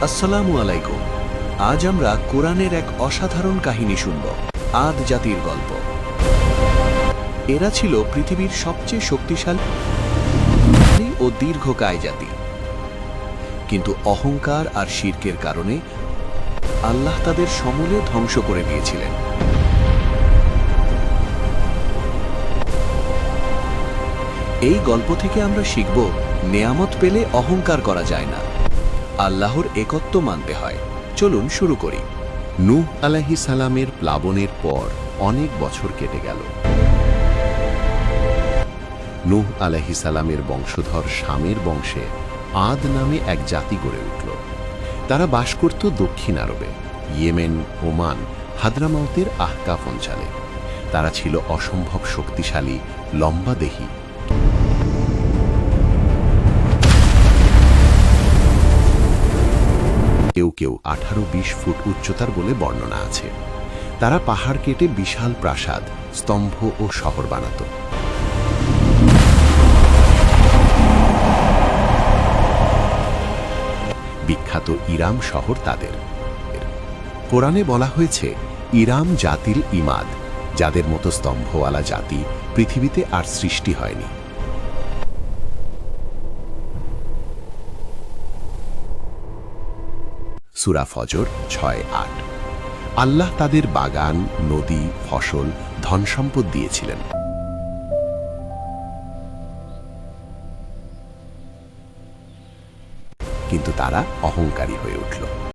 আসসালামু আলাইকুম। আজ আমরা কোরআনের এক অসাধারণ কাহিনী শুনব, আদ জাতির গল্প। এরা ছিল পৃথিবীর সবচেয়ে শক্তিশালী ও দীর্ঘকায় জাতি, কিন্তু অহংকার আর শিরকের কারণে আল্লাহ তাদের সমূলে ধ্বংস করে দিয়েছিলেন। এই গল্প থেকে আমরা শিখব, নেয়ামত পেলে অহংকার করা যায় না, আল্লাহর একত্ব মানতে হয়। চলুন শুরু করি। নূহ আলাইহিস সালামের প্লাবনের পর অনেক বছর কেটে গেল। নূহ আলাইহিস সালামের বংশধর শামের বংশে আদ নামে এক জাতি গড়ে উঠল। তারা বাস করত দক্ষিণ আরবে, ইয়েমেন, ওমান, হাদ্রামাউতের আহকাফ অঞ্চলে। তারা ছিল অসম্ভব শক্তিশালী, লম্বাদেহী। কেউ কেউ 18-20 ফুট উচ্চতার বলে বর্ণনা আছে। তারা পাহাড় কেটে বিশাল প্রাসাদ, স্তম্ভ ও শহর বানাত। বিখ্যাত ইরাম শহর তাদের। কোরআনে বলা হয়েছে, ইরাম জাতিল ইমাদ, যাদের মতো স্তম্ভওয়ালা জাতি পৃথিবীতে আর সৃষ্টি হয়নি। সূরা ফজর 6-8। আল্লাহ তাদের বাগান, নদী, ফসল, ধনসম্পদ দিয়েছিলেন, কিন্তু তারা অহংকারী হয়ে উঠল।